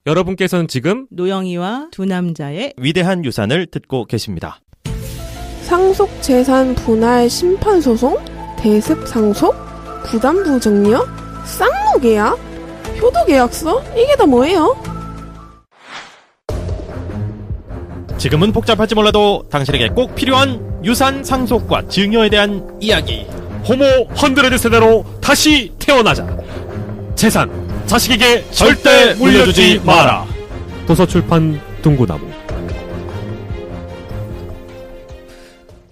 여러분께서는 지금 노영이와 두 남자의 위대한 유산을 듣고 계십니다. 상속재산 분할 심판소송? 대습상속? 부담부정려? 쌍무계약? 효도계약서? 이게 다 뭐예요? 지금은 복잡할지 몰라도 당신에게 꼭 필요한 유산 상속과 증여에 대한 이야기. 호모 100 세대로 다시 태어나자. 재산 자식에게 절대 물려주지 마라. 도서출판 둥구나무.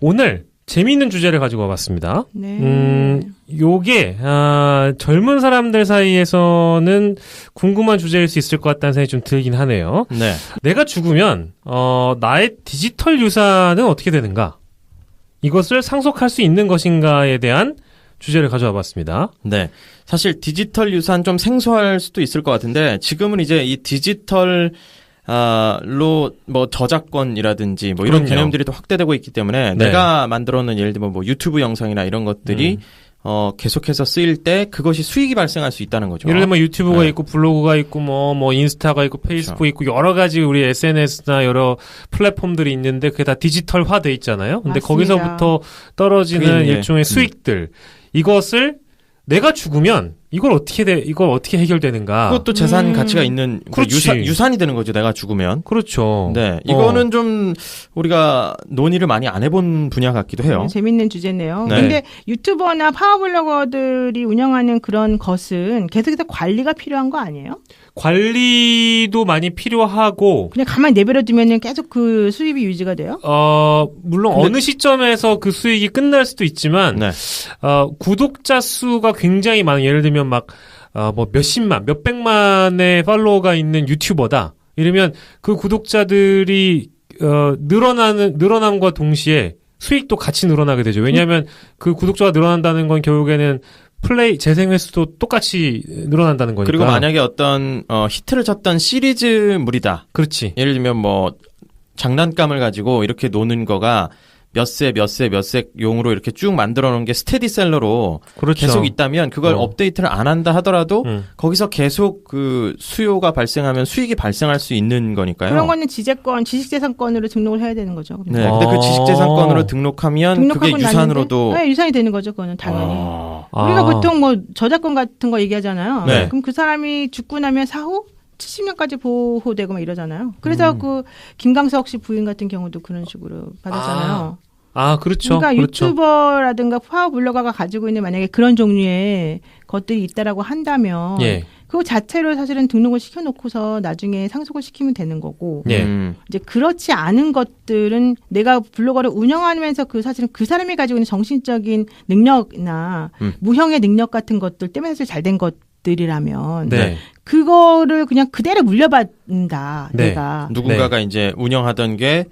오늘 재미있는 주제를 가지고 와봤습니다. 네. 요게 젊은 사람들 사이에서는 궁금한 주제일 수 있을 것 같다는 생각이 좀 들긴 하네요. 네. 내가 죽으면 나의 디지털 유산은 어떻게 되는가? 이것을 상속할 수 있는 것인가에 대한 주제를 가져와 봤습니다. 네. 사실 디지털 유산 좀 생소할 수도 있을 것 같은데 지금은 이제 이 디지털 로 뭐 저작권이라든지 뭐 이런 그럼요. 개념들이 또 확대되고 있기 때문에 네. 내가 만들어 놓은 예를 들면 뭐 유튜브 영상이나 이런 것들이 계속해서 쓰일 때 그것이 수익이 발생할 수 있다는 거죠. 예를 들면 유튜브가 네. 있고 블로그가 있고 뭐 인스타가 있고 페이스북 그렇죠. 있고 여러 가지 우리 SNS나 여러 플랫폼들이 있는데 그게 다 디지털화 돼 있잖아요. 근데 맞습니다. 거기서부터 떨어지는 그게 일종의 수익들 이것을 내가 죽으면 이걸 어떻게 해결되는가? 그것도 재산 가치가 있는 그렇지. 유산이 되는 거죠. 내가 죽으면. 그렇죠. 네. 이거는 좀 우리가 논의를 많이 안 해본 분야 같기도 해요. 재밌는 주제네요. 네. 근데 유튜버나 파워블로거들이 운영하는 그런 것은 계속해서 관리가 필요한 거 아니에요? 관리도 많이 필요하고 그냥 가만히 내버려 두면은 계속 그 수입이 유지가 돼요? 물론 근데- 어느 시점에서 그 수익이 끝날 수도 있지만 네. 구독자 수가 굉장히 많은 예를 들면 막 뭐 몇십만, 몇백만의 팔로워가 있는 유튜버다. 이러면 그 구독자들이 늘어남과 동시에 수익도 같이 늘어나게 되죠. 왜냐하면 그 구독자가 늘어난다는 건 결국에는 플레이 재생 횟수도 똑같이 늘어난다는 거니까. 그리고 만약에 어떤 히트를 쳤던 시리즈물이다. 그렇지. 예를 들면 뭐 장난감을 가지고 이렇게 노는 거가 몇 세 용으로 이렇게 쭉 만들어 놓은 게 스테디셀러로 그렇죠. 계속 있다면 그걸 업데이트를 안 한다 하더라도 거기서 계속 그 수요가 발생하면 수익이 발생할 수 있는 거니까요. 그런 거는 지식재산권으로 등록을 해야 되는 거죠. 네. 근데 그 지식재산권으로 등록하면 그게 등록하고 유산으로도 네, 유산이 되는 거죠. 그거는 당연히. 아. 우리가 보통 뭐 저작권 같은 거 얘기하잖아요. 네. 그럼 그 사람이 죽고 나면 사후 70년까지 보호되고 막 이러잖아요. 그래서 그 김광석 씨 부인 같은 경우도 그런 식으로 받았잖아요. 그렇죠. 그러니까 그렇죠. 유튜버라든가 파워블로거가 가지고 있는 만약에 그런 종류의 것들이 있다라고 한다면 예. 그거 자체로 사실은 등록을 시켜놓고서 나중에 상속을 시키면 되는 거고 예. 이제 그렇지 않은 것들은 내가 블로거를 운영하면서 사실은 그 사람이 가지고 있는 정신적인 능력이나 무형의 능력 같은 것들 때문에 사실 잘 된 것들이라면 네. 그거를 그냥 그대로 물려받는다. 네. 내가. 누군가가 이제 운영하던 게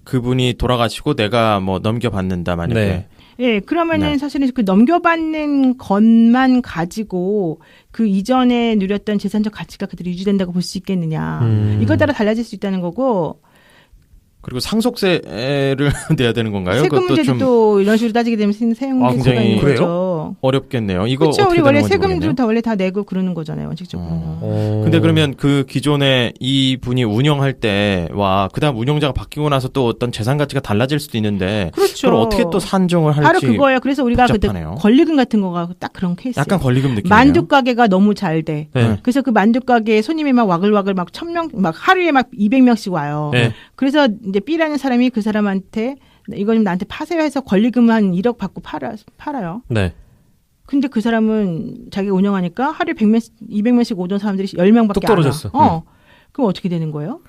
그분이 돌아가시고 내가 뭐 넘겨받는다 만약에. 네. 예, 그러면은 네. 사실은 그 넘겨받는 것만 가지고 그 이전에 누렸던 재산적 가치가 그대로 유지된다고 볼 수 있겠느냐. 이거에 따라 달라질 수 있다는 거고. 그리고 상속세를 내야 되는 건가요? 세금 그것도 문제도 좀 또 이런 식으로 따지게 되면 세금세가 굉장히 있는 거죠. 어렵겠네요. 이거 그렇죠. 어떻게 우리 원래 되는 건지 세금도 모르겠네요. 다 원래 다 내고 그러는 거잖아요. 원칙적으로는. 근데 그러면 그 기존에 이 분이 운영할 때 그다음 운영자가 바뀌고 나서 또 어떤 재산 가치가 달라질 수도 있는데 그렇죠. 그걸 어떻게 또 산정을 할지 바로 그거예요. 그래서 우리가 그때 복잡하네요. 권리금 같은 거가 딱 그런 케이스. 약간 권리금 느낌이에요. 만두 가게가 너무 잘 돼. 네. 그래서 그 만두 가게에 손님이 막 와글와글 막 1000명, 막 하루에 막 200명씩 와요. 네. 그래서 이제 B라는 사람이 그 사람한테 이거 좀 나한테 파세요 해서 권리금 한 1억 받고 팔아요. 네. 근데 그 사람은 자기가 운영하니까 하루에 100명씩, 200명씩 오던 사람들이 10명밖에 뚝 안 와. 떨어졌어. 그럼 어떻게 되는 거예요?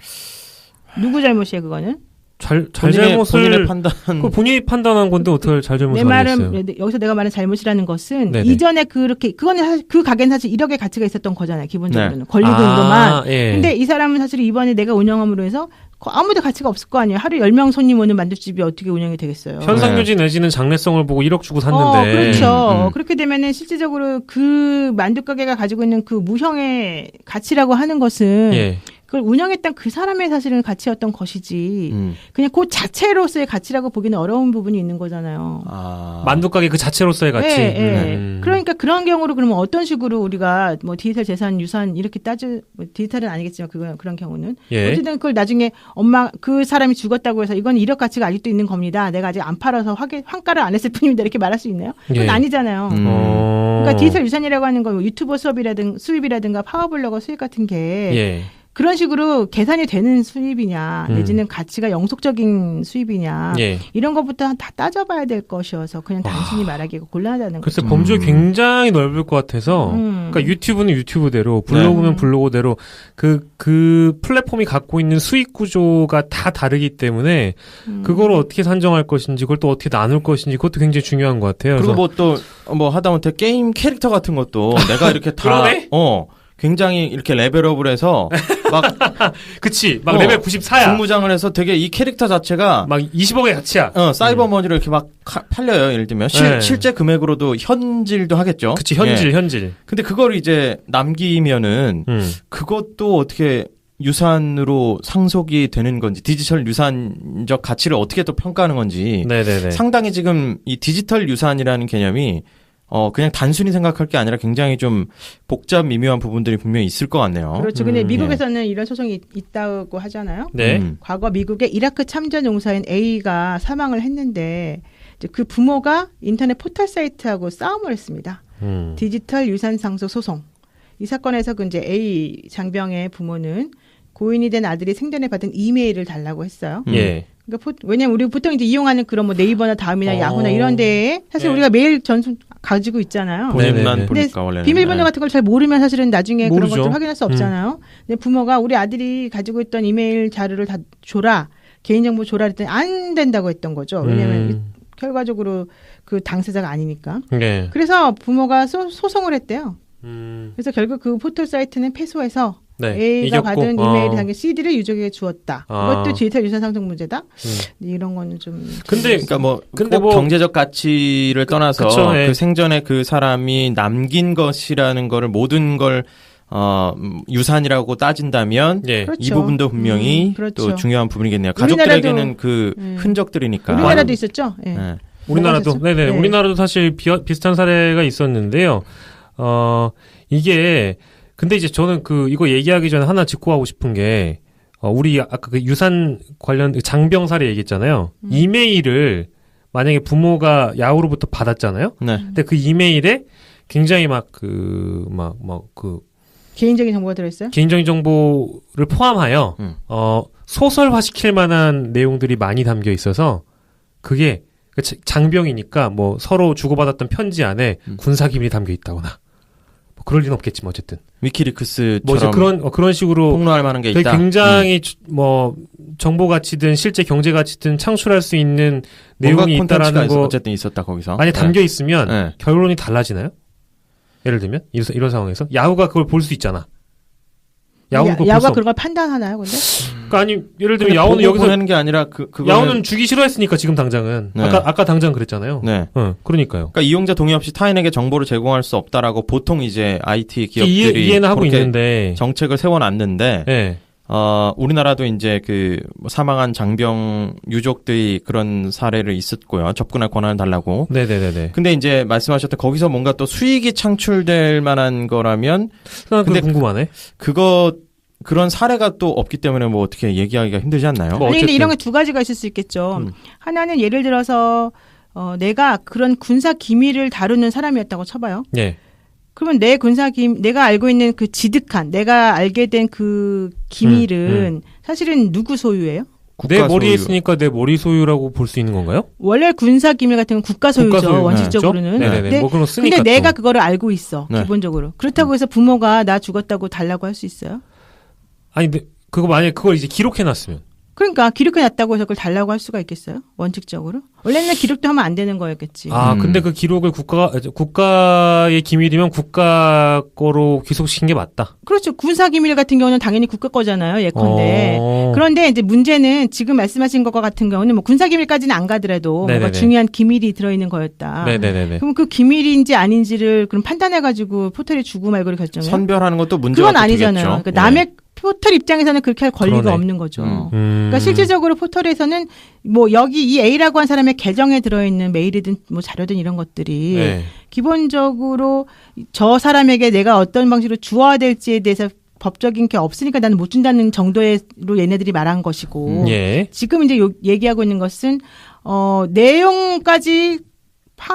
누구 잘못이에요, 그거는? 본인의 잘못을 판단. 본인이 판단한 건데 어떻게 잘잘못을 내 말은 하겠어요? 여기서 내가 말하는 잘못이라는 것은 네네. 이전에 그거는 사실 그 가게는 사실 1억의 가치가 있었던 거잖아요. 기본적으로는 네. 권리금도만. 예. 근데 이 사람은 사실 이번에 내가 운영함으로 해서 아무도 가치가 없을 거 아니에요. 하루에 10명 손님 오는 만두집이 어떻게 운영이 되겠어요. 현상유지 내지는 장래성을 보고 1억 주고 샀는데. 그렇죠. 그렇게 되면은 실질적으로 그 만두 가게가 가지고 있는 그 무형의 가치라고 하는 것은 예. 그걸 운영했던 그 사람의 사실은 가치였던 것이지 그냥 그 자체로서의 가치라고 보기는 어려운 부분이 있는 거잖아요. 만두가게 그 자체로서의 가치. 그러니까 그런 경우로 그러면 어떤 식으로 우리가 뭐 디지털 재산, 유산 이렇게 뭐 디지털은 아니겠지만 그런 경우는 어쨌든 그걸 나중에 엄마 그 사람이 죽었다고 해서 이건 이력 가치가 아직도 있는 겁니다. 내가 아직 안 팔아서 환가를 안 했을 뿐입니다. 이렇게 말할 수 있나요? 그건 아니잖아요. 그러니까 디지털 유산이라고 하는 건 유튜버 수입이라든가 파워블로거 수입 같은 게 그런 식으로 계산이 되는 수입이냐 내지는 가치가 영속적인 수입이냐 이런 것부터 다 따져봐야 될 것이어서 그냥 단순히 말하기가 곤란하다는 글쎄 거죠. 범주가 굉장히 넓을 것 같아서 그러니까 유튜브는 유튜브대로 블로그면 블로그대로 그 플랫폼이 갖고 있는 수익 구조가 다 다르기 때문에 그걸 어떻게 산정할 것인지 그걸 또 어떻게 나눌 것인지 그것도 굉장히 중요한 것 같아요. 그리고 뭐 또 뭐 하다못해 게임 캐릭터 같은 것도 내가 이렇게 다 굉장히 이렇게 레벨업을 해서 막 그치 막 레벨 94야 중무장을 해서 되게 이 캐릭터 자체가 막 20억의 가치야. 사이버머니로 이렇게 막 팔려요. 예를 들면 실제 금액으로도 현질도 하겠죠. 그치 현질. 근데 그걸 이제 남기면은 그것도 어떻게 유산으로 상속이 되는 건지 디지털 유산적 가치를 어떻게 또 평가하는 건지 상당히 지금 이 디지털 유산이라는 개념이 그냥 단순히 생각할 게 아니라 굉장히 좀 복잡 미묘한 부분들이 분명히 있을 것 같네요. 그렇죠. 근데 미국에서는 이런 소송이 있다고 하잖아요. 과거 미국의 이라크 참전 용사인 A가 사망을 했는데 이제 그 부모가 인터넷 포털 사이트하고 싸움을 했습니다. 디지털 유산 상속 소송. 이 사건에서 그 이제 A 장병의 부모는 고인이 된 아들이 생전에 받은 이메일을 달라고 했어요. 그러니까 왜냐면 우리 보통 이제 이용하는 그런 뭐 네이버나 다음이나 야후나 이런 데에 사실 우리가 메일 전송 가지고 있잖아요. 본인만 보니까 원래는. 비밀번호 같은 걸 잘 모르면 사실은 나중에 모르죠. 그런 것들 확인할 수 없잖아요. 근데 부모가 우리 아들이 가지고 있던 이메일 자료를 다 줘라. 개인정보 줘라 했더니 안 된다고 했던 거죠. 왜냐면 결과적으로 그 당사자가 아니니까. 그래서 부모가 소송을 했대요. 그래서 결국 그 포털 사이트는 패소해서 A가 잊었고. 받은 이메일을 담긴 CD를 유족에게 주었다. 이것도 디지털 유산 상속 문제다. 이런 거는 좀. 근데 그러니까 뭐 경제적 가치를 떠나서 그 생전에 그 사람이 남긴 것이라는 거를 모든 걸 유산이라고 따진다면 그렇죠. 이 부분도 분명히 또 중요한 부분이겠네요. 가족들에게는 그 흔적들이니까. 우리나라도 있었죠. 우리나라도 우리나라도 사실 비슷한 사례가 있었는데요. 이게 근데 이제 저는 이거 얘기하기 전에 하나 짚고 하고 싶은 게 우리 아까 그 유산 관련 장병 사례 얘기했잖아요. 이메일을 만약에 부모가 야후로부터 받았잖아요. 근데 그 이메일에 굉장히 개인적인 정보가 들어있어요? 개인적인 정보를 포함하여 소설화시킬 만한 내용들이 많이 담겨 있어서 그게 장병이니까 뭐 서로 주고받았던 편지 안에 군사 기밀이 담겨 있다거나 뭐 그럴 리는 없겠지만 어쨌든 위키리크스처럼 뭐 이제 그런 식으로 폭로할 만한 게 있다. 굉장히 뭐 정보 가치든 실제 경제 가치든 창출할 수 있는 내용이 있다라는 거 어쨌든 있었다 거기서 만약 담겨 있으면 결론이 달라지나요? 예를 들면 이런 상황에서 야후가 그걸 볼 수 있잖아. 야후가 그런 걸 판단하나요, 근데? 그러니까 아니 예를 들면 야후는 여기서 보내는 게 아니라 야후는 주기 싫어했으니까 지금 당장은 아까 당장 그랬잖아요. 그러니까요. 그러니까 이용자 동의 없이 타인에게 정보를 제공할 수 없다라고 보통 이제 IT 기업들이 이해는 하고 있는데 정책을 세워놨는데. 우리나라도 이제 사망한 장병 유족들이 그런 사례를 있었고요. 접근할 권한을 달라고. 네네네네. 근데 이제 말씀하셨던 거기서 뭔가 또 수익이 창출될 만한 거라면. 근데 궁금하네. 그런 사례가 또 없기 때문에 뭐 어떻게 얘기하기가 힘들지 않나요? 아니, 근데 이런 게 두 가지가 있을 수 있겠죠. 하나는 예를 들어서, 내가 그런 군사 기밀을 다루는 사람이었다고 쳐봐요. 그러면 내가 알고 있는 그 내가 알게 된 그 기밀은 사실은 누구 소유예요? 내 머리에 있으니까 내 머리 소유라고 볼 수 있는 건가요? 원래 군사 기밀 같은 건 국가 소유죠. 원칙적으로는. 네네네. 뭐 그런 거 쓰니까. 근데 내가 그거를 알고 있어. 기본적으로. 그렇다고 해서 부모가 나 죽었다고 달라고 할 수 있어요? 아니, 근데 만약에 그걸 이제 기록해놨으면. 그러니까 기록해놨다고 해서 그걸 달라고 할 수가 있겠어요? 원칙적으로? 원래는 기록도 하면 안 되는 거였겠지. 근데 그 기록을 국가의 기밀이면 국가 거로 귀속시킨 게 맞다. 그렇죠. 군사 기밀 같은 경우는 당연히 국가 거잖아요. 예컨대. 그런데 이제 문제는 지금 말씀하신 것과 같은 경우는 뭐 군사 기밀까지는 안 가더라도 뭔가 중요한 기밀이 들어있는 거였다. 네네네. 그럼 그 기밀인지 아닌지를 그럼 판단해가지고 포털에 주고 말고를 결정해요. 선별하는 것도 문제가 그건 아니잖아요. 그러니까 남의 포털 입장에서는 그렇게 할 권리가 그러네. 없는 거죠. 그러니까 실질적으로 포털에서는 뭐 여기 이 A라고 한 사람의 계정에 들어있는 메일이든 뭐 자료든 이런 것들이 네. 기본적으로 저 사람에게 내가 어떤 방식으로 주어야 될지에 대해서 법적인 게 없으니까 나는 못 준다는 정도로 얘네들이 말한 것이고 예. 지금 이제 얘기하고 있는 것은 내용까지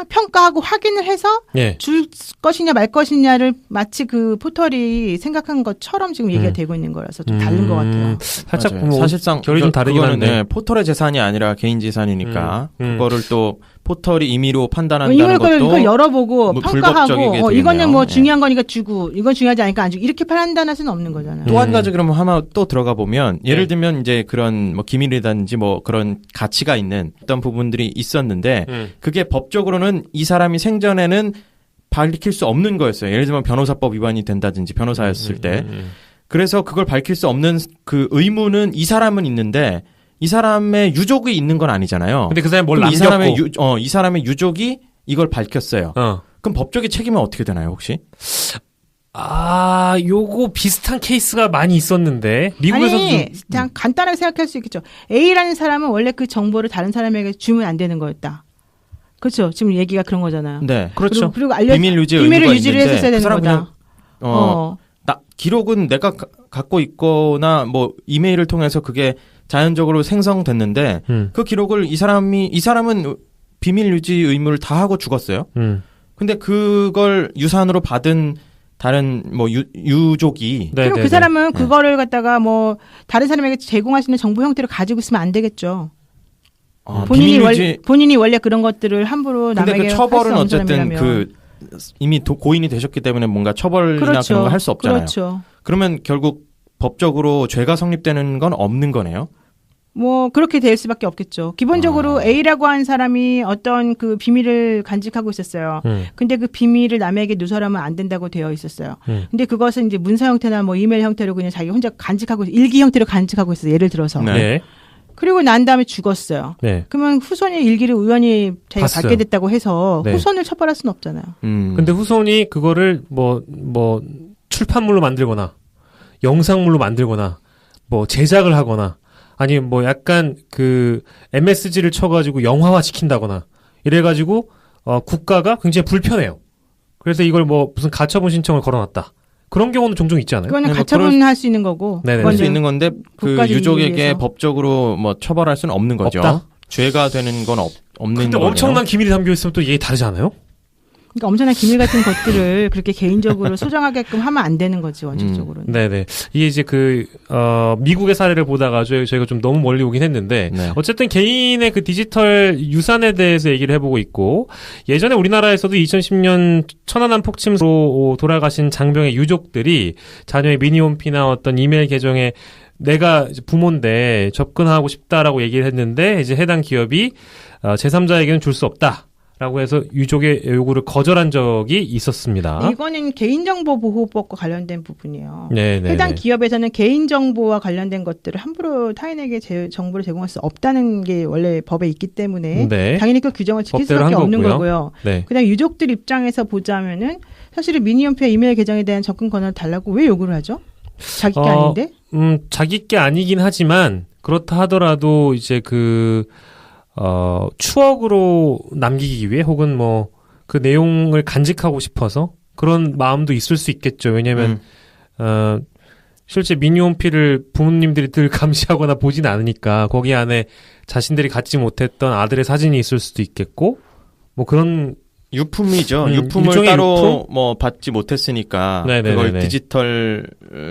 평가하고 확인을 해서 예. 줄 것이냐 말 것이냐를 마치 그 포털이 생각한 것처럼 지금 얘기가 되고 있는 거라서 좀 다른 것 같아요. 살짝 뭐 사실상 결이 좀 다르긴 한데 네, 포털의 재산이 아니라 개인 재산이니까 그거를 또 포털이 임의로 판단한다는 이걸 것도 열어보고 뭐 평가하고 이거는 뭐 네. 중요한 거니까 주고 이건 중요하지 않으니까 안 주고 이렇게 판단할 수는 없는 거잖아요. 또 한 가지 그러면 하나 또 들어가 보면 예를 들면 이제 그런 뭐 기밀이라든지 뭐 그런 가치가 있는 어떤 부분들이 있었는데 그게 법적으로는 이 사람이 생전에는 밝힐 수 없는 거였어요. 예를 들면 변호사법 위반이 된다든지 변호사였을 때 그래서 그걸 밝힐 수 없는 그 의무는 이 사람은 있는데 이 사람의 유족이 있는 건 아니잖아요. 근데 그 사람이 뭘 남겼고 이 사람의 유족이 이걸 밝혔어요. 그럼 법적인 책임은 어떻게 되나요, 혹시? 요거 비슷한 케이스가 많이 있었는데 미국에서도 아니, 그냥 간단하게 생각할 수 있겠죠. A라는 사람은 원래 그 정보를 다른 사람에게 주면 안 되는 거였다. 그렇죠. 지금 얘기가 그런 거잖아요. 네, 그렇죠. 그리고 비밀 비밀을 유지를 했었어야 되는 거다. 기록은 내가 갖고 있거나 뭐 이메일을 통해서 그게 자연적으로 생성됐는데 그 기록을 이 사람은 비밀 유지 의무를 다 하고 죽었어요. 근데 그걸 유산으로 받은 다른 뭐 유족이 그럼 그 사람은 그거를 갖다가 뭐 다른 사람에게 제공할 수 있는 정보 형태를 가지고 있으면 안 되겠죠. 본인이 원래 그런 것들을 함부로 남에게 근데 그 처벌은 할 수 없는 어쨌든 사람이라면. 이미 고인이 되셨기 때문에 뭔가 처벌이나 그렇죠. 그런 거 할 수 없잖아요. 그렇죠. 그러면 결국 법적으로 죄가 성립되는 건 없는 거네요. 뭐 그렇게 될 수밖에 없겠죠. 기본적으로 A라고 한 사람이 어떤 그 비밀을 간직하고 있었어요. 근데 그 비밀을 남에게 누설하면 안 된다고 되어 있었어요. 근데 그것은 이제 문서 형태나 뭐 이메일 형태로 그냥 자기 혼자 간직하고 일기 형태로 간직하고 있어요. 예를 들어서. 네. 그리고 난 다음에 죽었어요. 네. 그러면 후손이 일기를 우연히 자기가 봤어요. 받게 됐다고 해서 네. 후손을 처벌할 수는 없잖아요. 근데 후손이 그거를 뭐 출판물로 만들거나 영상물로 만들거나 뭐 제작을 하거나 아니면 뭐 약간 그 MSG를 쳐가지고 영화화 시킨다거나 이래가지고 국가가 굉장히 불편해요. 그래서 이걸 뭐 무슨 가처분 신청을 걸어놨다. 그런 경우는 종종 있지 않아요? 그거는 가처분 할 수 있는 거고. 할 수 있는 건데 그 유족에게 법적으로 뭐 처벌할 수는 없는 거죠. 없다? 죄가 되는 건 없는 거예요. 근데 엄청난 기밀이 담겨 있으면 또 이게 다르지 않아요? 그러니까 엄청난 기밀 같은 것들을 그렇게 개인적으로 소장하게끔 하면 안 되는 거지 원칙적으로는. 네네. 이게 이제 미국의 사례를 보다가 저희가 좀 너무 멀리 오긴 했는데 어쨌든 개인의 그 디지털 유산에 대해서 얘기를 해보고 있고 예전에 우리나라에서도 2010년 천안함 폭침으로 돌아가신 장병의 유족들이 자녀의 미니홈피나 어떤 이메일 계정에 내가 부모인데 접근하고 싶다라고 얘기를 했는데 이제 해당 기업이 제3자에게는 줄 수 없다. 라고 해서 유족의 요구를 거절한 적이 있었습니다. 이거는 개인정보보호법과 관련된 부분이에요. 네네. 해당 기업에서는 개인정보와 관련된 것들을 함부로 타인에게 정보를 제공할 수 없다는 게 원래 법에 있기 때문에 당연히 그 규정을 지킬 수밖에 없는 거고요. 그다음 유족들 입장에서 보자면은 사실은 미니홈피와 이메일 계정에 대한 접근 권한을 달라고 왜 요구를 하죠? 자기 게 아닌데? 자기 게 아니긴 하지만 그렇다 하더라도 이제 추억으로 남기기 위해 혹은 뭐 그 내용을 간직하고 싶어서 그런 마음도 있을 수 있겠죠. 왜냐면 실제 미니홈피를 부모님들이 늘 감시하거나 보진 않으니까 거기 안에 자신들이 갖지 못했던 아들의 사진이 있을 수도 있겠고 뭐 그런 유품이죠. 유품을 따로 뭐 받지 못했으니까 그걸 디지털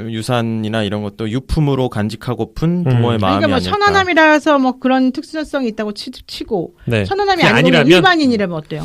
유산이나 이런 것도 유품으로 간직하고픈 부모의 마음이 그러니까 뭐 아닐까. 천안함이라서 뭐 그런 특수성이 있다고 치고 천안함이 아니라면 일반인이라면 어때요?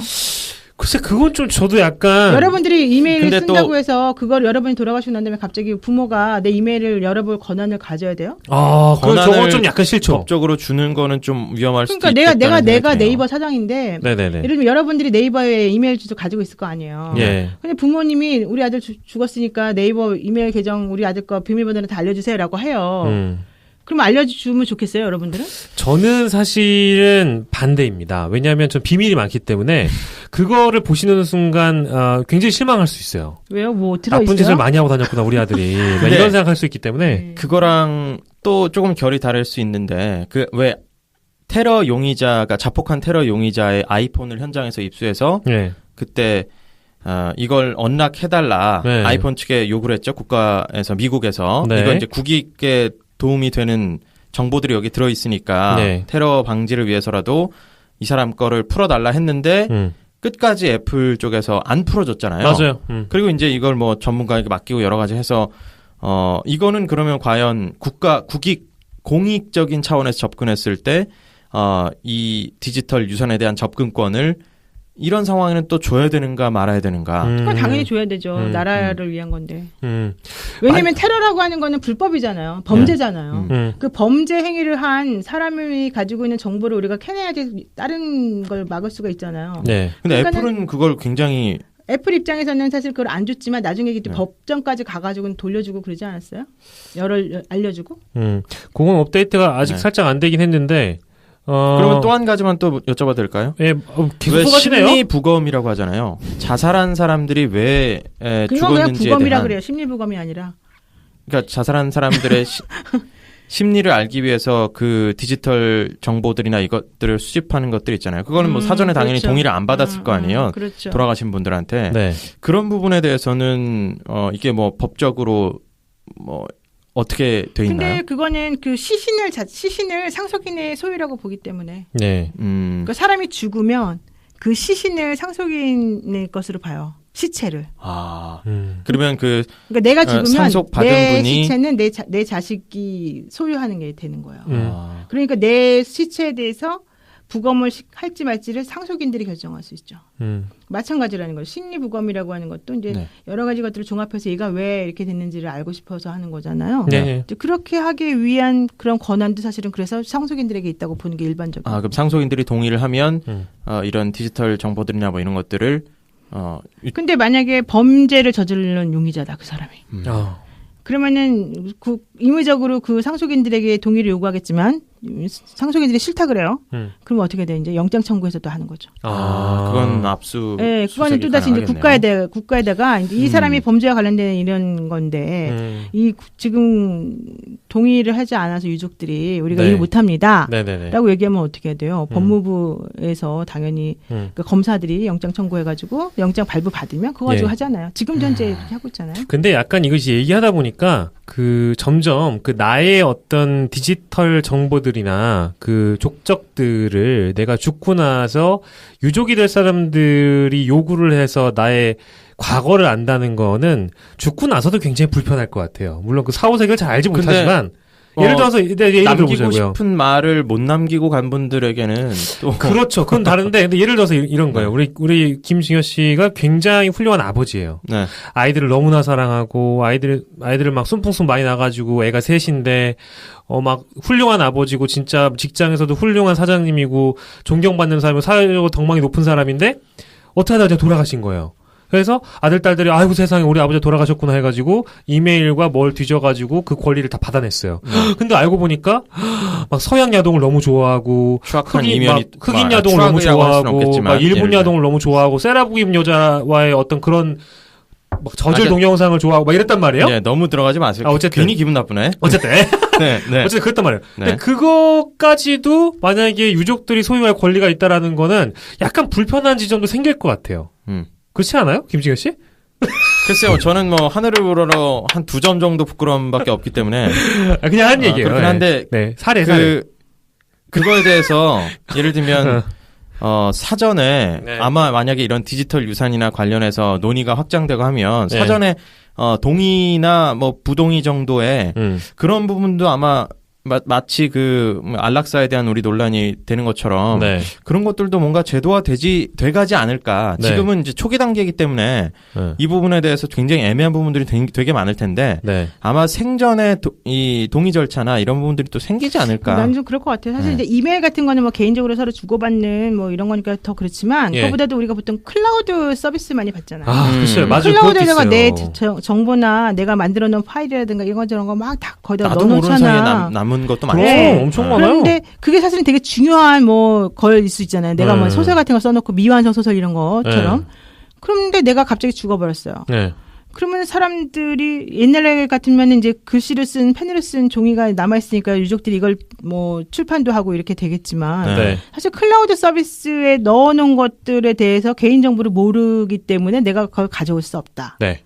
글쎄 그건 좀 저도 약간 여러분들이 이메일을 쓴다고 해서 그걸 여러분이 돌아가시고 난 다음에 갑자기 부모가 내 이메일을 열어볼 권한을 가져야 돼요? 저건 좀 약간 싫죠. 법적으로 주는 거는 좀 위험할 수도 있다. 그러니까 내가 네이버 사장인데 예를 들면 여러분들이 네이버에 이메일 주소 가지고 있을 거 아니에요. 근데 부모님이 우리 아들 죽었으니까 네이버 이메일 계정 우리 아들 거 비밀번호를 다 알려주세요라고 해요. 그럼 알려주면 좋겠어요, 여러분들은? 저는 사실은 반대입니다. 왜냐하면 전 비밀이 많기 때문에 그거를 보시는 순간 굉장히 실망할 수 있어요. 왜요? 뭐 들어있어요? 나쁜 짓을 많이 하고 다녔구나 우리 아들이. 이런 생각할 수 있기 때문에. 그거랑 또 조금 결이 다를 수 있는데 그 왜 테러 용의자가 자폭한 테러 용의자의 아이폰을 현장에서 입수해서 네. 그때 이걸 언락해달라 네. 아이폰 측에 요구를 했죠. 국가에서 미국에서 네. 이건 이제 국익에 도움이 되는 정보들이 여기 들어있으니까 네. 테러 방지를 위해서라도 이 사람 거를 풀어달라 했는데 끝까지 애플 쪽에서 안 풀어줬잖아요. 맞아요. 그리고 이제 이걸 뭐 전문가에게 맡기고 여러 가지 해서 이거는 그러면 과연 국익 공익적인 차원에서 접근했을 때 이 디지털 유산에 대한 접근권을 이런 상황에는 또 줘야 되는가 말아야 되는가? 그건 당연히 줘야 되죠. 나라를 위한 건데. 왜냐하면 테러라고 하는 거는 불법이잖아요. 범죄잖아요. 그 범죄 행위를 한 사람이 가지고 있는 정보를 우리가 캐내야지 다른 걸 막을 수가 있잖아요. 네. 근데 애플은 그걸 굉장히 애플 입장에서는 사실 그걸 안 줬지만 나중에 법정까지 가가지고 돌려주고 그러지 않았어요? 알려주고? 그건 업데이트가 아직 살짝 안 되긴 했는데. 그러면 또 한 가지만 또 여쭤봐도 될까요? 예, 계속 왜 심리부검이라고 하잖아요. 자살한 사람들이 왜 죽었는지에 그냥 부검이라 그래요. 심리부검이 아니라. 그러니까 자살한 사람들의 심리를 알기 위해서 그 디지털 정보들이나 이것들을 수집하는 것들 있잖아요. 그거는 뭐 사전에 당연히 그렇죠. 동의를 안 받았을 거 아니에요. 그렇죠. 돌아가신 분들한테. 네. 그런 부분에 대해서는 이게 뭐 법적으로 뭐 어떻게 돼 있나요? 근데 그거는 그 시신을 상속인의 소유라고 보기 때문에. 네. 그러니까 사람이 죽으면 그 시신을 상속인의 것으로 봐요. 시체를. 그러면 그러니까 내가 죽으면 상속받은 내 분이 시체는 내 자식이 소유하는 게 되는 거예요. 그러니까 내 시체에 대해서 부검을 할지 말지를 상속인들이 결정할 수 있죠. 마찬가지라는 거예요. 심리부검이라고 하는 것도 이제 네. 여러 가지 것들을 종합해서 얘가 왜 이렇게 됐는지를 알고 싶어서 하는 거잖아요. 네. 그렇게 하기 위한 그런 권한도 사실은 그래서 상속인들에게 있다고 보는 게 일반적이에요. 그럼 상속인들이 동의를 하면 이런 디지털 정보들이나 뭐 이런 것들을 근데 만약에 범죄를 저지르는 용의자다 그 사람이. 그러면은 임의적으로 그 상속인들에게 동의를 요구하겠지만 상속인들이 싫다 그래요. 그럼 어떻게 돼? 이제 영장 청구해서 또 하는 거죠. 그건 압수. 네, 그거는 또 다시 이제 국가에다가 이 사람이 범죄와 관련된 이런 건데 이 지금 동의를 하지 않아서 유족들이 우리가 일 못합니다라고 얘기하면 어떻게 돼요? 법무부에서 당연히 그 검사들이 영장 청구해가지고 영장 발부 받으면 그거 가지고 하잖아요. 지금 현재 그렇게 하고 있잖아요. 근데 약간 이것이 얘기하다 보니까 그 점점 그 나의 어떤 디지털 정보들이나 그 족적들을 내가 죽고 나서 유족이 될 사람들이 요구를 해서 나의 과거를 안다는 거는 죽고 나서도 굉장히 불편할 것 같아요. 물론 그 사후세계를 잘 알지 못하지만 예를 들어서 예를 남기고 들어보자고요. 싶은 말을 못 남기고 간 분들에게는 또 그렇죠. 그건 다른데 근데 예를 들어서 이런 거예요. 우리 김승효 씨가 굉장히 훌륭한 아버지예요. 네. 아이들을 너무나 사랑하고 아이들을 막 순풍순 많이 나가지고 애가 셋인데 막 훌륭한 아버지고 진짜 직장에서도 훌륭한 사장님이고 존경받는 사람이고 사회적으로 덕망이 높은 사람인데 어떻게 하다가 돌아가신 거예요. 그래서 아들, 딸들이 아이고 세상에 우리 아버지 돌아가셨구나 해가지고 이메일과 뭘 뒤져가지고 그 권리를 다 받아냈어요. 근데 알고 보니까 막 서양 야동을 너무 좋아하고 흑인 야동을 너무 좋아하고 막 일본 야동을 너무 좋아하고 세라복임 여자와의 어떤 그런 막 저질 동영상을 좋아하고 막 이랬단 말이에요. 네, 너무 들어가지 마세요. 어쨌든 괜히 기분 나쁘네. 어쨌든 네. 어쨌든 그랬단 말이에요. 네. 근데 그거까지도 만약에 유족들이 소유할 권리가 있다라는 거는 약간 불편한 지점도 생길 것 같아요. 그렇지 않아요? 김진현 씨? 글쎄요, 저는 뭐 하늘을 우러러 한 2점 정도 부끄러움밖에 없기 때문에 그냥 한 얘기예요. 그렇긴 한데 사례. 그거에 대해서 예를 들면 사전에 아마 만약에 이런 디지털 유산이나 관련해서 논의가 확장되고 하면 사전에 동의나 뭐 부동의 정도의 그런 부분도 아마 마치 그 안락사에 대한 우리 논란이 되는 것처럼 그런 것들도 뭔가 제도화 돼가지 않을까. 지금은 이제 초기 단계이기 때문에 이 부분에 대해서 굉장히 애매한 부분들이 되게 많을 텐데 아마 생전에 이 동의 절차나 이런 부분들이 또 생기지 않을까. 난 좀 그럴 것 같아요. 사실 이제 이메일 같은 거는 뭐 개인적으로 서로 주고받는 뭐 이런 거니까 더 그렇지만 그거보다도 우리가 보통 클라우드 서비스 많이 받잖아요. 글쎄요. 맞아요. 클라우드에다가 내 정보나 내가 만들어 놓은 파일이라든가 이런 저런 거 막 다 거기다 넣어놓잖아. 나도 모르는 사이에 남은 남은 것도 많죠. 네. 엄청 많아요. 그런데 그게 사실은 되게 중요한 걸일 수 있잖아요. 내가 뭐 소설 같은 거 써놓고 미완성 소설 이런 것처럼. 그런데 내가 갑자기 죽어버렸어요. 네. 그러면 사람들이 옛날에 같으면 이제 글씨를 쓴 펜으로 쓴 종이가 남아있으니까 유족들이 이걸 뭐 출판도 하고 이렇게 되겠지만 네. 사실 클라우드 서비스에 넣어놓은 것들에 대해서 개인정보를 모르기 때문에 내가 그걸 가져올 수 없다. 네.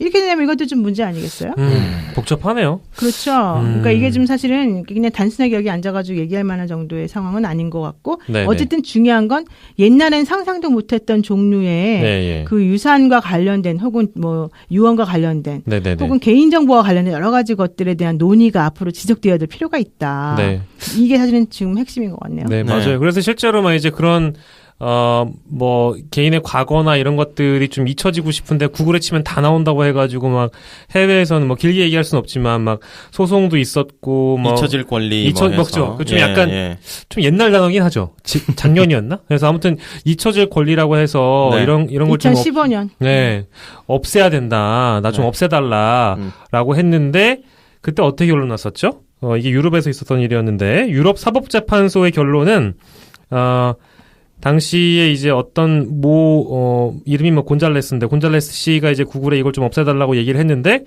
이렇게 되면 이것도 좀 문제 아니겠어요? 복잡하네요. 그렇죠. 그러니까 이게 좀 사실은 그냥 단순하게 여기 앉아가지고 얘기할 만한 정도의 상황은 아닌 것 같고 네네. 어쨌든 중요한 건 옛날엔 상상도 못했던 종류의 네네. 그 유산과 관련된 혹은 뭐 유언과 관련된 네네네. 혹은 개인정보와 관련된 여러 가지 것들에 대한 논의가 앞으로 지속되어야 될 필요가 있다. 네. 이게 사실은 지금 핵심인 것 같네요. 네, 맞아요. 그래서 실제로 막 이제 그런 뭐 개인의 과거나 이런 것들이 좀 잊혀지고 싶은데 구글에 치면 다 나온다고 해가지고 막 해외에서는 뭐 길게 얘기할 수는 없지만 막 소송도 있었고 뭐 잊혀질 권리 먹죠. 그 좀 약간 좀 옛날 단어긴 하죠. 작년이었나? 그래서 아무튼 잊혀질 권리라고 해서 이런 걸 좀 2015년. 없애야 된다. 나 좀 없애달라라고 했는데 그때 어떻게 결론 났었죠? 이게 유럽에서 있었던 일이었는데 유럽 사법재판소의 결론은 당시에 이제 어떤 이름이 뭐 곤잘레스인데 곤잘레스 씨가 이제 구글에 이걸 좀 없애달라고 얘기를 했는데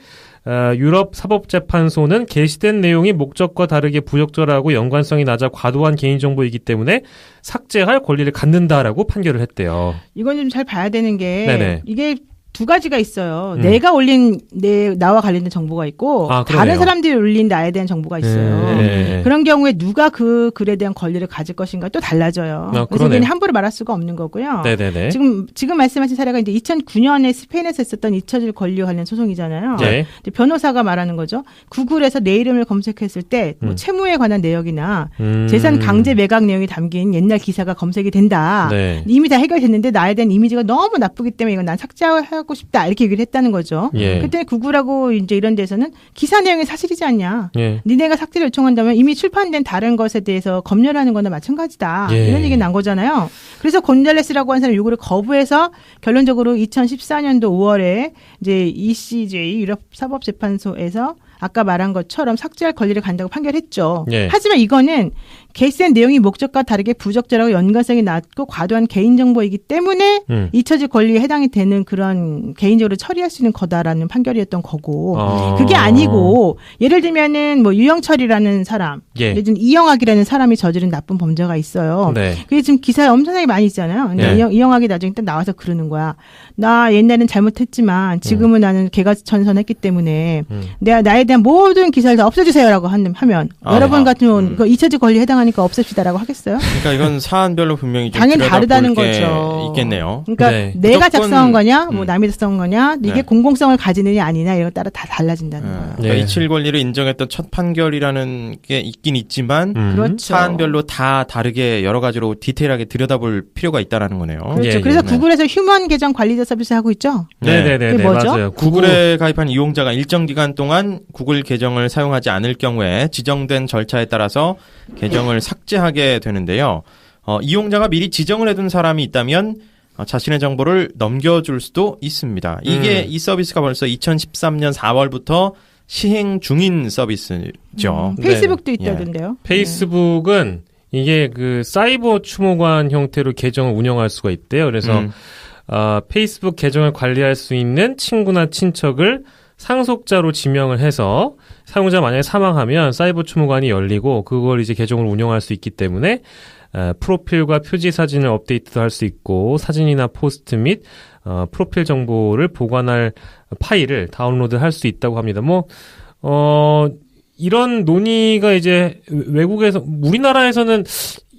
유럽 사법재판소는 게시된 내용이 목적과 다르게 부적절하고 연관성이 낮아 과도한 개인정보이기 때문에 삭제할 권리를 갖는다라고 판결을 했대요. 이건 좀 잘 봐야 되는 게 네네. 이게 두 가지가 있어요. 내가 올린 나와 관련된 정보가 있고 다른 사람들이 올린 나에 대한 정보가 있어요. 그런 경우에 누가 그 글에 대한 권리를 가질 것인가 또 달라져요. 그래서 이게 함부로 말할 수가 없는 거고요. 네네네. 지금 말씀하신 사례가 이제 2009년에 스페인에서 있었던 잊혀질 권리와 관련 소송이잖아요. 네. 변호사가 말하는 거죠. 구글에서 내 이름을 검색했을 때 뭐 채무에 관한 내역이나 재산 강제 매각 내용이 담긴 옛날 기사가 검색이 된다. 네. 이미 다 해결됐는데 나에 대한 이미지가 너무 나쁘기 때문에 이건 난 삭제하고 싶다 이렇게 얘기를 했다는 거죠. 그때 구글하고 이제 이런 데서는 기사 내용이 사실이지 않냐. 니네가 삭제를 요청한다면 이미 출판된 다른 것에 대해서 검열하는 거나 마찬가지다. 이런 얘기 난 거잖아요. 그래서 곤잘레스라고 하는 사람이 요구를 거부해서 결론적으로 2014년도 5월에 이제 ECJ 유럽 사법재판소에서 아까 말한 것처럼 삭제할 권리를 간다고 판결했죠. 하지만 이거는 게시된 내용이 목적과 다르게 부적절하고 연관성이 낮고 과도한 개인정보이기 때문에 잊혀질 권리에 해당이 되는 그런 개인적으로 처리할 수 있는 거다라는 판결이었던 거고 그게 아니고 예를 들면은 뭐 유영철이라는 사람 예를 들면 이영학이라는 사람이 저지른 나쁜 범죄가 있어요. 그게 지금 기사에 엄청나게 많이 있잖아요. 근데 이영학이 나중에 딱 나와서 그러는 거야. 나 옛날엔 잘못했지만 지금은 나는 개가천선했기 때문에 내가 나에 대한 모든 기사를 다 없애주세요라고 하면 여러분 같은 그 잊혀질 권리에 해당하니까 없앱시다라고 하겠어요? 그러니까 이건 사안별로 분명히 좀 당연히 다르다는 거죠. 있겠네요. 그러니까 내가 작성한 거냐, 뭐 남이 작성한 거냐, 이게 공공성을 가지느냐 아니냐 이런 거 따라 다 달라진다는 거예요. 그러니까 잊힐 권리를 인정했던 첫 판결이라는 게 있긴 있지만 그렇죠. 사안별로 다 다르게 여러 가지로 디테일하게 들여다볼 필요가 있다라는 거네요. 그렇죠. 그래서 구글에서 휴먼 계정 관리자 서비스 하고 있죠. 네네네. 뭐죠? 맞아요. 구글에 가입한 이용자가 일정 기간 동안 구글 계정을 사용하지 않을 경우에 지정된 절차에 따라서 계정을 삭제하게 되는데요. 이용자가 미리 지정을 해둔 사람이 있다면 자신의 정보를 넘겨줄 수도 있습니다. 이 서비스가 벌써 2013년 4월부터 시행 중인 서비스죠. 페이스북도 있다던데요. 페이스북은 이게 그 사이버 추모관 형태로 계정을 운영할 수가 있대요. 그래서 페이스북 계정을 관리할 수 있는 친구나 친척을 상속자로 지명을 해서 사용자 만약에 사망하면 사이버 추모관이 열리고 그걸 이제 계정을 운영할 수 있기 때문에 프로필과 표지 사진을 업데이트도 할 수 있고 사진이나 포스트 및 프로필 정보를 보관할 파일을 다운로드할 수 있다고 합니다. 이런 논의가 이제 외국에서 우리나라에서는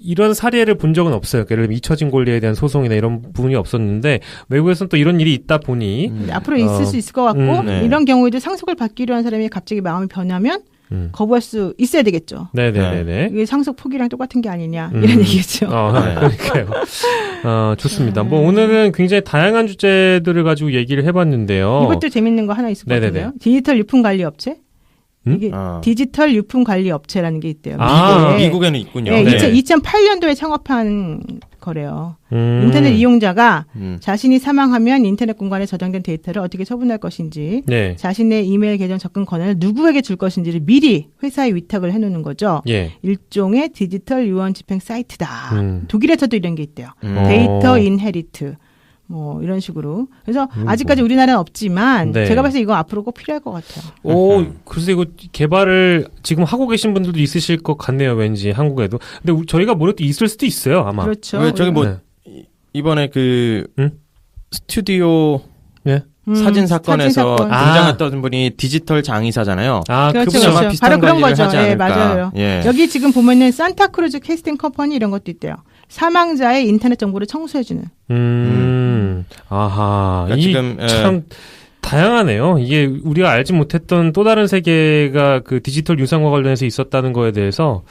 이런 사례를 본 적은 없어요. 예를 들면 잊혀진 권리에 대한 소송이나 이런 부분이 없었는데 외국에서는 또 이런 일이 있다 보니 앞으로 있을 수 있을 것 같고 이런 경우에도 상속을 받기로 한 사람이 갑자기 마음이 변하면 거부할 수 있어야 되겠죠. 네네네. 이게 상속 포기랑 똑같은 게 아니냐 이런 얘기죠. 그러니까요. 좋습니다. 오늘은 굉장히 다양한 주제들을 가지고 얘기를 해봤는데요. 이것도 재밌는 거 하나 있을 것 같은데요. 디지털 유품 관리 업체. 이게 디지털 유품 관리 업체라는 게 있대요. 미국에는 있군요. 네, 2008년도에 창업한 거래요. 인터넷 이용자가 자신이 사망하면 인터넷 공간에 저장된 데이터를 어떻게 처분할 것인지, 네. 자신의 이메일 계정 접근 권한을 누구에게 줄 것인지를 미리 회사에 위탁을 해놓는 거죠. 예. 일종의 디지털 유언 집행 사이트다. 독일에서도 이런 게 있대요. 데이터 인헤리트. 뭐 이런 식으로. 그래서 아직까지 우리나라는 없지만 네. 제가 봐서 이거 앞으로 꼭 필요할 것 같아요. 그래서 이거 개발을 지금 하고 계신 분들도 있으실 것 같네요. 왠지 한국에도. 근데 저희가 모르도 있을 수도 있어요. 아마. 그렇죠. 왜 저기 뭐 이번에 스튜디오 예? 사진 사건에서 등장했던 분이 디지털 장의사잖아요. 그렇죠. 그렇죠. 바로 그런 거죠. 예, 맞아요. 예. 여기 지금 보면은 산타크루즈 캐스팅 컴퍼니 이런 것도 있대요. 사망자의 인터넷 정보를 청소해주는. 아하. 그러니까 지금 참 다양하네요. 이게 우리가 알지 못했던 또 다른 세계가 그 디지털 유산과 관련해서 있었다는 거에 대해서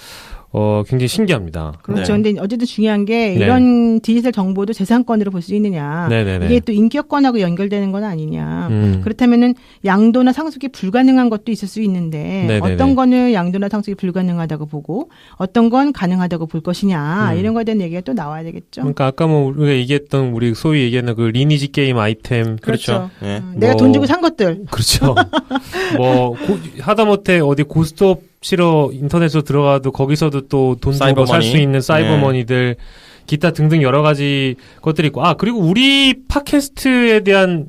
굉장히 신기합니다. 그렇죠. 네. 근데 어쨌든 중요한 게 이런 네. 디지털 정보도 재산권으로 볼 수 있느냐. 네네네. 이게 또 인격권하고 연결되는 건 아니냐. 그렇다면은 양도나 상속이 불가능한 것도 있을 수 있는데 네네네. 어떤 거는 양도나 상속이 불가능하다고 보고 어떤 건 가능하다고 볼 것이냐. 이런 거에 대한 얘기가 또 나와야 되겠죠. 그러니까 아까 뭐 우리가 얘기했던 우리 소위 얘기하는 그 리니지 게임 아이템. 그렇죠. 네. 내가 돈 주고 산 것들. 그렇죠. 하다못해 어디 고스톱 실어 인터넷으로 들어가도 거기서도 또 돈 주고 살 수 있는 사이버머니들 네. 기타 등등 여러 가지 것들이 있고 그리고 우리 팟캐스트에 대한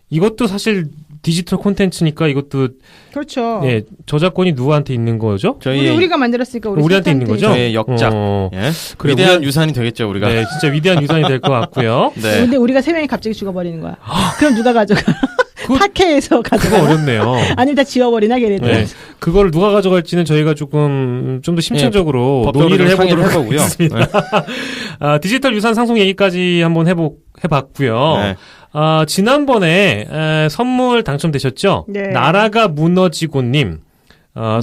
이것도 사실 디지털 콘텐츠니까 이것도 그렇죠. 예, 저작권이 누구한테 있는 거죠? 우리가 만들었으니까 우리한테 있는 거죠? 저희의 역작. 예? 위대한 유산이 되겠죠, 우리가. 네, 진짜 위대한 유산이 될 것 같고요. 네. 근데 우리가 세 명이 갑자기 죽어버리는 거야. 그럼 누가 가져가? 팟캐에서 가져가. 그거 어렵네요. 아니면 다 지워버리나 걔네들. 네. 그걸 누가 가져갈지는 저희가 좀 더 심층적으로 논의를 해보도록 하겠습니다. 네. 디지털 유산 상속 얘기까지 한번 해봤고요. 네. 지난번에 선물 당첨되셨죠? 네. 나라가 무너지고님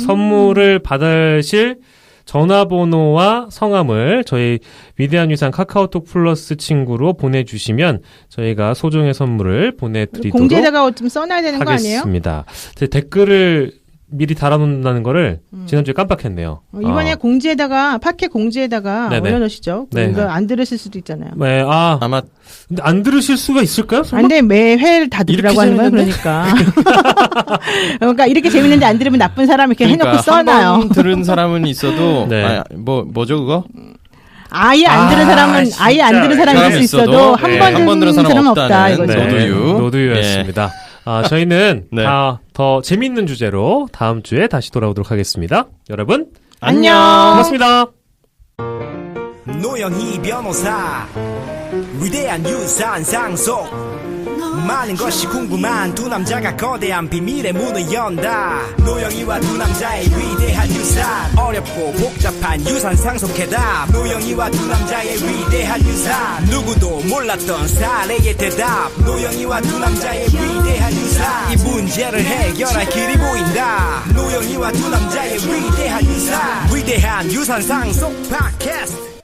선물을 받으실 전화번호와 성함을 저희 위대한 유산 카카오톡 플러스 친구로 보내주시면 저희가 소정의 선물을 보내드리도록 공지에다가 좀 써놔야 되는 거 아니에요? 하겠습니다. 제 댓글을 미리 달아놓는다는 거를 지난주에 깜빡했네요. 이번에 공지에다가 팟캐 공지에다가 올려놓으시죠. 네. 이거 안 들으실 수도 있잖아요. 네, 아마 근데 안 들으실 수가 있을까요? 근데 매회 다 들으라고 하는 거야 그러니까. 그러니까 이렇게 재밌는데 안 들으면 나쁜 사람 이렇게 해놓고 써놔요. 한 번 들은 사람은 있어도 네. 뭐죠 그거? 아예 안 들은 사람은 아예 안 들은 사람일 수 있어도 한 번 들은 사람은 없다 이거죠. 노두유였습니다. 저희는 네. 다 더 재밌는 주제로 다음 주에 다시 돌아오도록 하겠습니다. 여러분 안녕. 고맙습니다. 노영희 변호사 위대한 유산 상속 많은 것이 궁금한 두 남자가 거대한 비밀의 문을 연다. 노영이와 두 남자의 위대한 유산 어렵고 복잡한 유산 상속 해답. 노영이와 두 남자의 위대한 유산 누구도 몰랐던 사례의 대답. 노영이와 두 남자의 위대한 유산 이 문제를 해결할 길이 보인다. 노영이와 두 남자의 위대한 유산 상속 팟캐스트